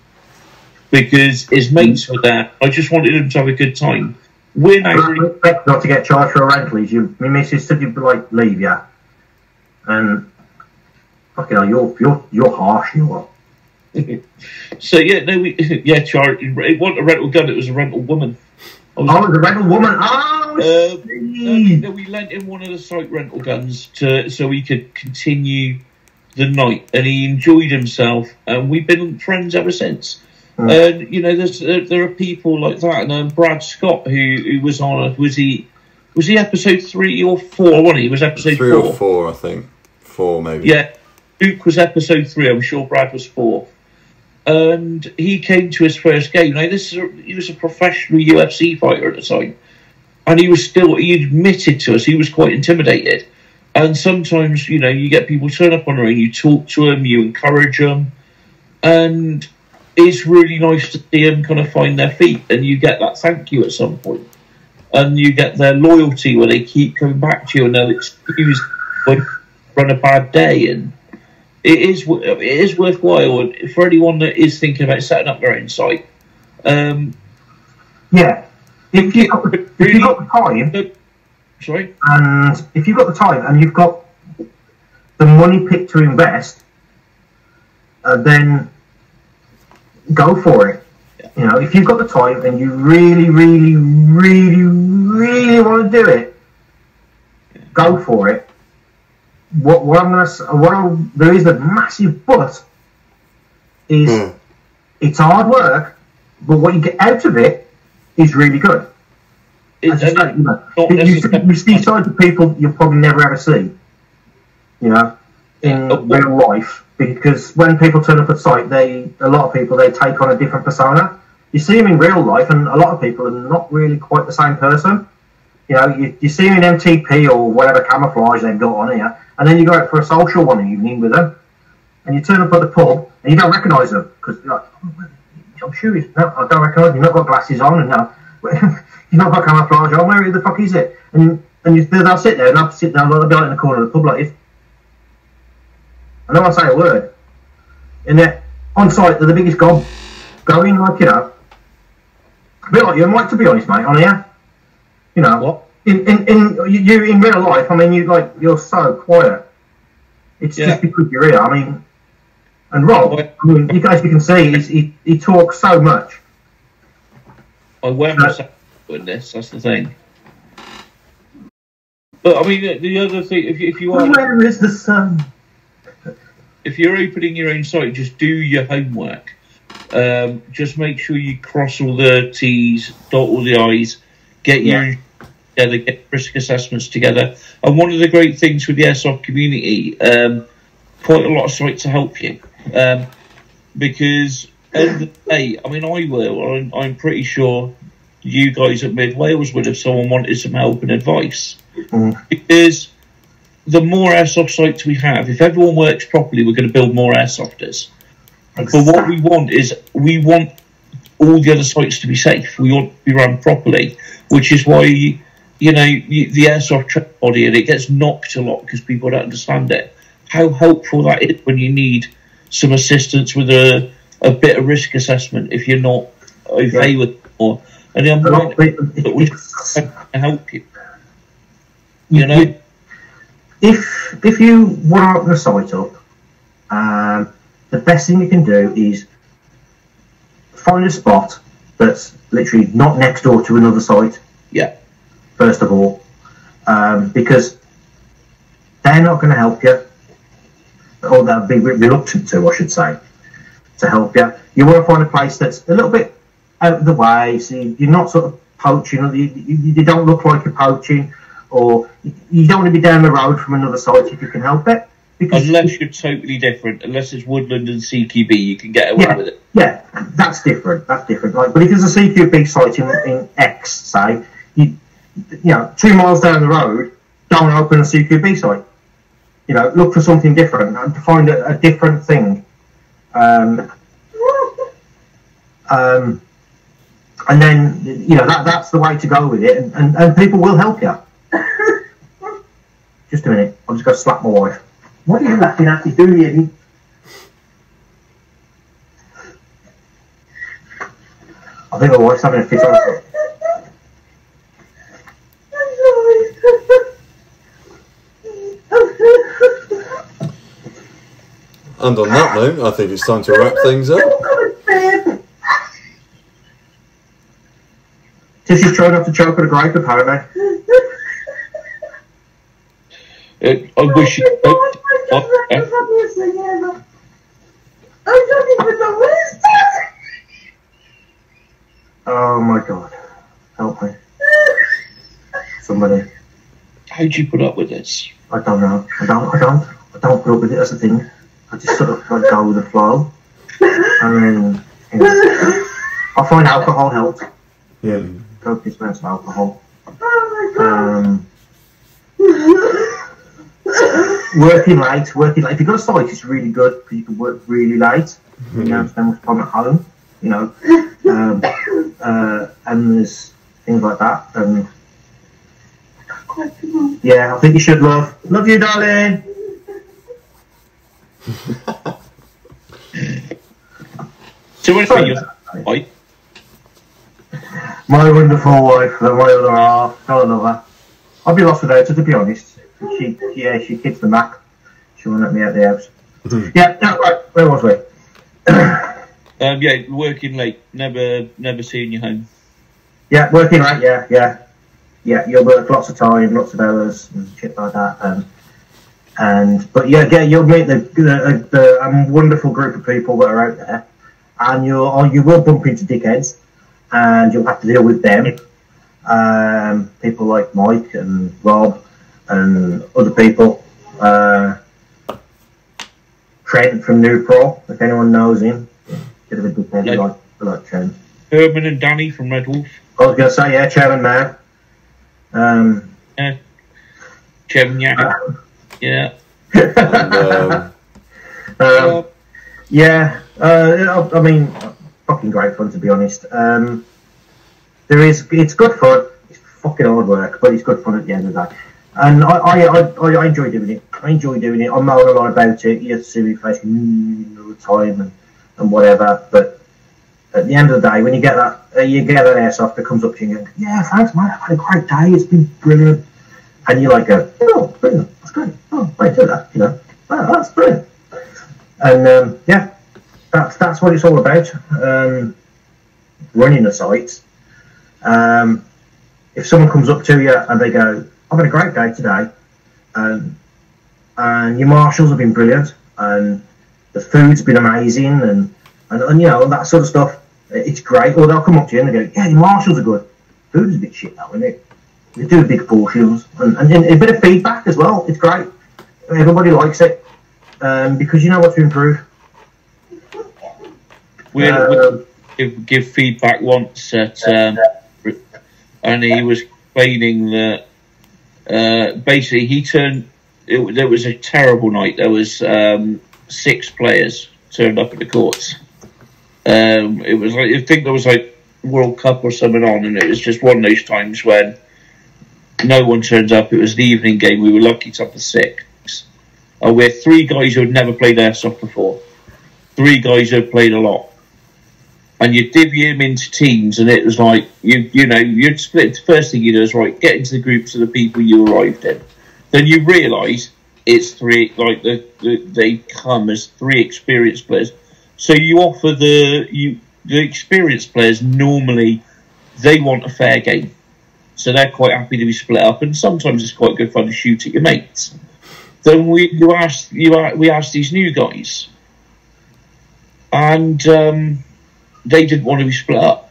because his mates were there. I just wanted him to have a good time. We're now not to get charged for a rental. My missus said you'd like leave, yeah, and fucking hell, you're harsh, you are. So yeah, no, charged. It wasn't a rental gun; it was a rental woman. It was a rental woman. No, we lent him one of the site rental guns so he could continue the night, and he enjoyed himself, and we've been friends ever since. And there are people like that, and Brad Scott, who was on, was he episode 3 or 4? Wasn't he? It was episode 3 or 4, I think. 4 maybe. Yeah, Luke was episode 3. I'm sure Brad was 4. and he came to his first game. Now, he was a professional UFC fighter at the time, and he admitted to us he was quite intimidated. And sometimes, you know, you get people turn up on the ring, you talk to them, you encourage them, and it's really nice to see them kind of find their feet, and you get that thank you at some point. And you get their loyalty where they keep coming back to you and they'll excuse when you run a bad day. And it is worthwhile for anyone that is thinking about setting up their own site. Yeah. If you've got the time... Sorry? And if you've got the time and you've got the money pit to invest, then go for it. You know, if you've got the time and you really, really, really, really want to do it, go for it. There is a massive but is it's hard work, but what you get out of it is really good. You see sides of people you'll probably never ever see, you know, in real life. Because when people turn up at site, a lot of people take on a different persona. You see them in real life, and a lot of people are not really quite the same person. You know, you see them in MTP or whatever camouflage they've got on here, and then you go out for a social one evening with them, and you turn up at the pub, and you don't recognise them, because you're like, I'm sure no, I don't recognise you, you've not got glasses on, and no, you've not got camouflage on, where the fuck is it? And they'll sit there, and they'll sit down, they'll be out in the corner of the pub like this. I don't want to say a word. And they're on site, they're the biggest gob going, like, you know. A bit like you, Mike, to be honest, mate, on here. You know, what? In real life, I mean, you're so quiet. It's just because you're here. I mean, and Rob, I mean, you guys, you can see, he talks so much. I wear myself with this, that's the thing. But, I mean, the other thing, if you are... Where is the sun? If you're opening your own site, just do your homework. Just make sure you cross all the T's, dot all the I's, get your together, get risk assessments together. And one of the great things with the airsoft community, quite a lot of sites to help you. Because at the end of the day, I mean, I'm pretty sure you guys at MidWales would if someone wanted some help and advice. Because the more airsoft sites we have, if everyone works properly, we're going to build more airsofters. Exactly. But what we want all the other sites to be safe. We want to be run properly, which is why, you know, the airsoft trade body, and it gets knocked a lot because people don't understand it. How helpful that is when you need some assistance with a bit of risk assessment if you're not okay with it more. And I'm that we can help you. You know? If you want to open a site up, the best thing you can do is find a spot that's literally not next door to another site. Yeah. First of all, because they're not going to help you, or they'll be reluctant to, I should say, to help you. You want to find a place that's a little bit out of the way, so you're not sort of poaching, or you don't look like you're poaching, or you don't want to be down the road from another site if you can help it. Because unless you're totally different, unless it's woodland and CQB, you can get away with it. Yeah, that's different. Like, but if there's a CQB site in X, say, you know, 2 miles down the road, don't open a CQB site. You know, look for something different and to find a different thing. And then, you know, that's the way to go with it, and people will help you. Just a minute, I'm just going to slap my wife. What are you laughing at? You do you? I think my wife's having a fit on it. And on that note, I think it's time to wrap things up. Tissy's trying not to choke on a grape, apparently. I wish you could. Oh my God. Help me. Somebody. How'd you put up with this? I don't know. I don't put up with it as a thing. I just sort of like go with the flow. And then, you know, I find alcohol helps. Yeah. Copious amounts of alcohol. Working late. If you've got a site, it's really good because you can work really late. You don't spend much time at home, you know. And there's things like that. Yeah, I think you should love you, darling. So what's your wife? My wonderful wife, my other half, gotta love her. I'd be lost without her, to be honest. She kicks the Mac. She won't let me out the house. Yeah, no, right, where was we? Yeah, working late, never seeing you home. Yeah, working late, yeah. You'll work lots of time, lots of hours, and shit like that. But you'll meet the wonderful group of people that are out there, and you will bump into dickheads, and you'll have to deal with them. People like Mike and Rob and other people. Trent from New Pro, if anyone knows him, bit of a dickhead, like Trent. Herman and Danny from Red Wolf. I was going to say, yeah, Chairman Mao. Chairman Yak. Yeah. I mean, fucking great fun, to be honest. It's good fun. It's fucking hard work, but it's good fun at the end of the day. And I enjoy doing it. I'm not a lot about it. You have to see me face all the time and whatever. But at the end of the day, when you get that airsoft that comes up to you and goes, yeah, thanks, man. I've had a great day. It's been brilliant. And you like go, oh, brilliant. That's great. Oh, wait, do that. You know, oh, that's brilliant. And yeah, that's what it's all about. Running the sites. If someone comes up to you and they go, I've had a great day today, and your marshals have been brilliant, and the food's been amazing, and you know, that sort of stuff, it's great. Or they'll come up to you and they go, yeah, your marshals are good. Food's a bit shit though, isn't it? They do big portions, and a bit of feedback as well. It's great. Everybody likes it, because you know what to improve. We'll give feedback once at, and he was explaining that basically there was a terrible night. There was 6 players turned up at the courts. It was like, I think there was like World Cup or something on, and it was just one of those times when no one turns up. It was the evening game. We were lucky to have the 6. We're 3 guys who had never played airsoft before. 3 guys who had played a lot. And you divvy them into teams, and it was like, you'd split. The first thing you do is, right, get into the groups of the people you arrived in. Then you realise it's 3, like, they come as 3 experienced players. So you offer the experienced players, normally, they want a fair game. So they're quite happy to be split up, and sometimes it's quite good fun to shoot at your mates. Then we asked these new guys, and they didn't want to be split up,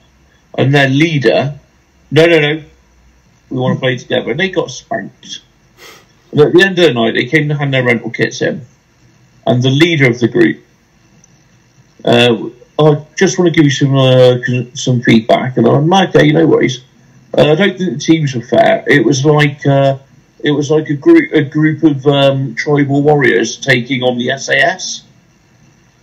and their leader, no, we want to play together, and they got spanked. And at the end of the night, they came to hand their rental kits in, and the leader of the group, I just want to give you some feedback, and I'm like, okay, no worries. I don't think the teams were fair. It was like a group of tribal warriors taking on the SAS,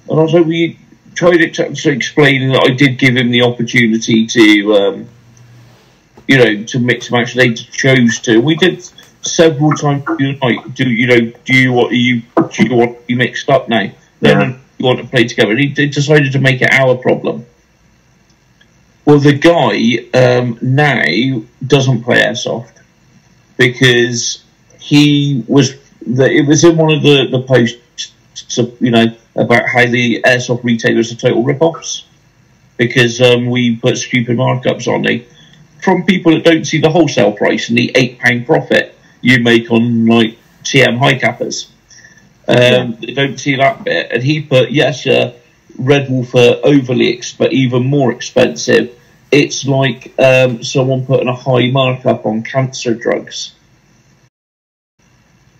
and I was like, we tried to explain that I did give him the opportunity to, to mix and match. They chose to. We did several times tonight. Do you want to be mixed up now? Then you want to play together. And he decided to make it our problem. Well, the guy now doesn't play airsoft because it was in one of the posts, about how the airsoft retailers are total rip-offs because we put stupid markups on it from people that don't see the wholesale price and the £8 profit you make on like TM high cappers. They don't see that bit, and he put Red Wolf are but even more expensive. It's like someone putting a high markup on cancer drugs,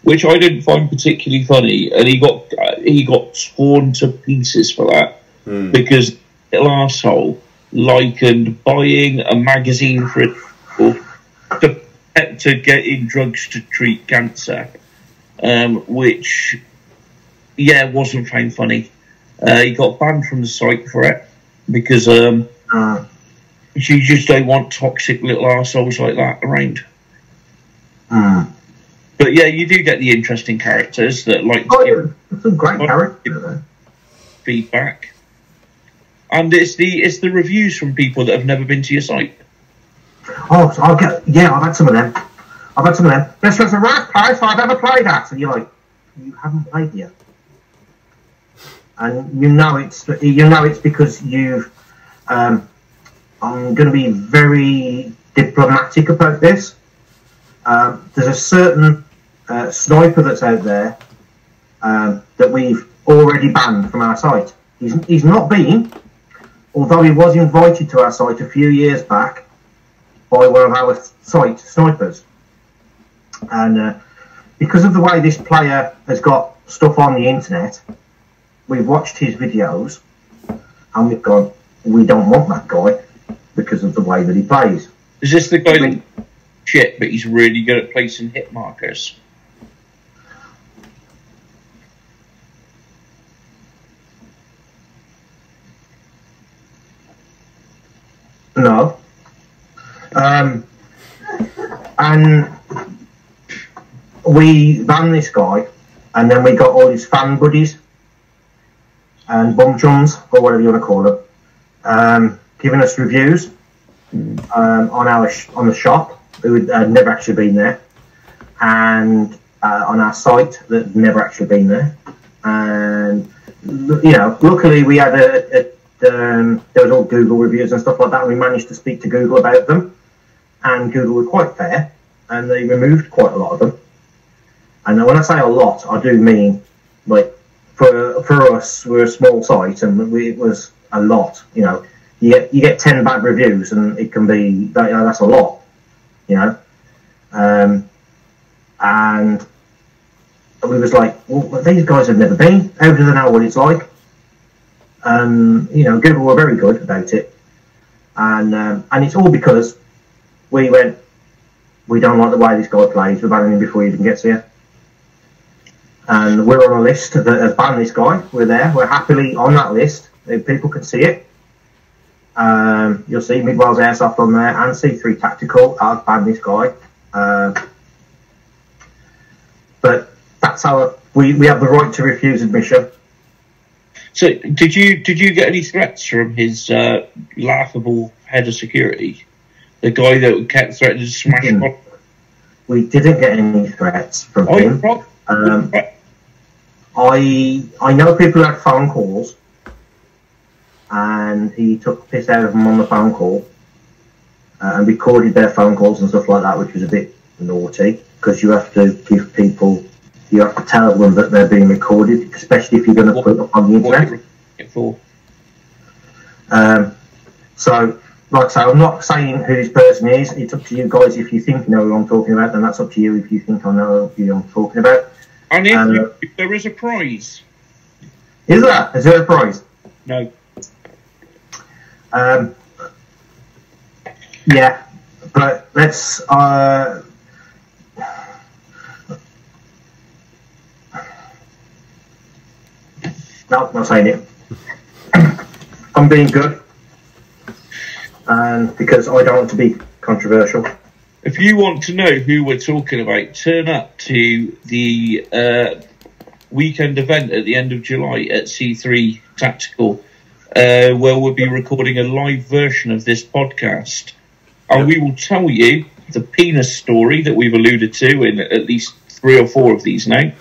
which I didn't find particularly funny, and he got torn to pieces for that. because little arsehole likened buying a magazine for it to getting drugs to treat cancer, which, wasn't found funny. He got banned from the site for it because you just don't want toxic little arseholes like that around. But yeah, you do get the interesting characters that like to give some great characters. Feedback, and it's the reviews from people that have never been to your site. Oh, so I've had some of them. This was the worst place I've ever played at. And you're like, you haven't played yet. And you know it's because you've. I'm going to be very diplomatic about this. There's a certain sniper that's out there that we've already banned from our site. He's not been, although he was invited to our site a few years back by one of our site snipers. And because of the way this player has got stuff on the internet, we've watched his videos and we've gone, we don't want that guy because of the way that he plays. Is this the guy that shit, but he's really good at placing hit markers? No. And we banned this guy, and then we got all his fan buddies and bum chums, or whatever you want to call them, giving us reviews on the shop, who had never actually been there, and on our site that had never actually been there. And luckily we had there was all Google reviews and stuff like that, and we managed to speak to Google about them, and Google were quite fair, and they removed quite a lot of them. And when I say a lot, I do mean, like, for us, we're a small site, and it was a lot. You get 10 bad reviews, and it can be that's a lot, and we was like, well, these guys have never been. How do they know what it's like? Google were very good about it, and it's all because we went, we don't like the way this guy plays. We're banning him before he even gets here, and we're on a list that has banned this guy. We're there. We're happily on that list. People can see it. You'll see MidWales Airsoft on there and C3 Tactical. I've banned this guy, but that's how we have the right to refuse admission. So, did you get any threats from his laughable head of security, the guy that kept threatening to smash? We didn't get any threats from him. I know people had phone calls, and he took the piss out of them on the phone call, and recorded their phone calls and stuff like that, which was a bit naughty, because you have to give people. You have to tell them that they're being recorded, especially if you're going to put it on the internet. So, like I say, I'm not saying who this person is. It's up to you guys. If you think you know who I'm talking about, then that's up to you. If you think I know who I'm talking about. And if there is a prize. Is there a prize? No. Yeah, but let's... No, not saying it. I'm being good, and because I don't want to be controversial. If you want to know who we're talking about, turn up to the weekend event at the end of July at C3 Tactical, where we'll be recording a live version of this podcast, and we will tell you the penis story that we've alluded to in at least 3 or 4 of these now.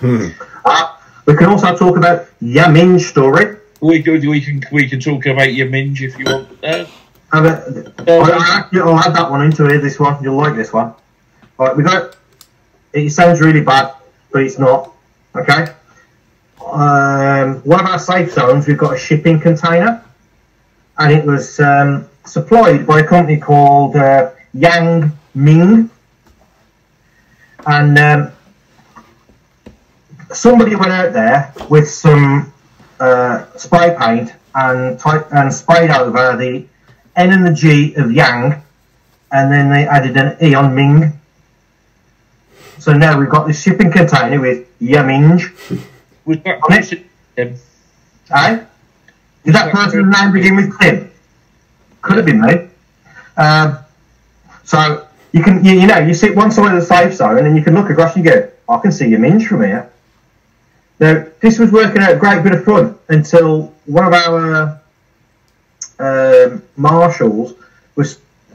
We can also talk about your minge story. We can talk about your minge if you want. I'll add that one into here. This one, you'll like this one. Right, we got. It sounds really bad, but it's not. Okay. One of our safe zones, we've got a shipping container, and it was supplied by a company called Yang Ming, and somebody went out there with some spray paint and sprayed over the N and the G of Yang, and then they added an E on Ming. So now we've got this shipping container with Yaminge. Was that person Tim? Aye? Did that person's name begin with Tim? Could have been me. So you can, you sit one side of the safe zone and you can look across and you go, I can see Yaminge from here. Now, this was working out a great bit of fun until one of our marshals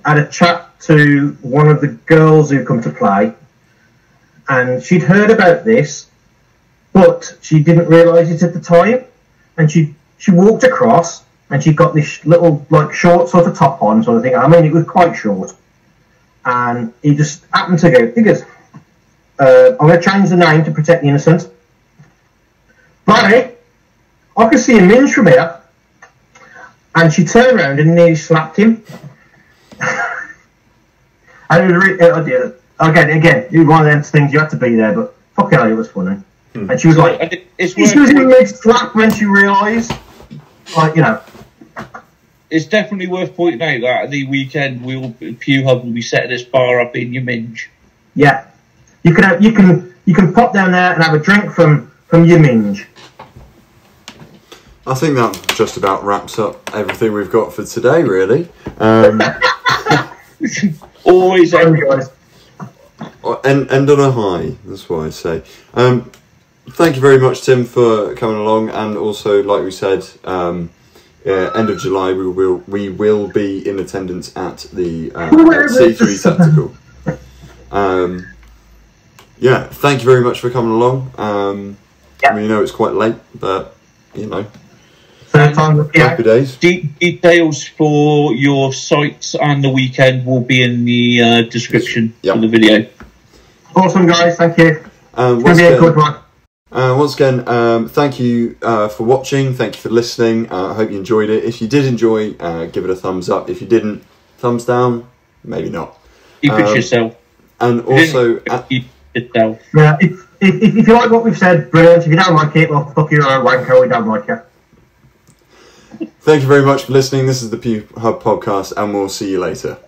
had a chat to one of the girls who come to play, and she'd heard about this, but she didn't realise it at the time, and she walked across, and she got this little, like, short sort of top on sort of thing. I mean, it was quite short, and he just happened to go, he goes, I'm going to change the name to protect the innocent. Barry, I can see a minge from here. And she turned around and nearly slapped him. And it was really, again, it was one of those things you had to be there, but fucking hell, it was funny. And she was like, she was in mid-slap when she realised, like, It's definitely worth pointing out that at the weekend, Pewhub will be setting this bar up in your minge. Yeah. You can pop down there and have a drink from your minge. I think that just about wraps up everything we've got for today, really. Always end on a high, that's what I say. Thank you very much, Tim, for coming along, and also, like we said, end of July we will be in attendance at the C3 Tactical. Yeah, thank you very much for coming along. We know it's quite late, but happy days. Details for your sites and the weekend will be in the description for the video. Awesome, guys. Thank you. It's going to be a good one. Once again, thank you for watching. Thank you for listening. I hope you enjoyed it. If you did enjoy, give it a thumbs up. If you didn't, thumbs down. Maybe not. Keep it yourself. And also, yourself. Yeah. If you like what we've said, brilliant. If you don't like it, well, fuck you, or a wanker. We don't like you. Thank you very much for listening. This is the Pewhub Podcast, and we'll see you later.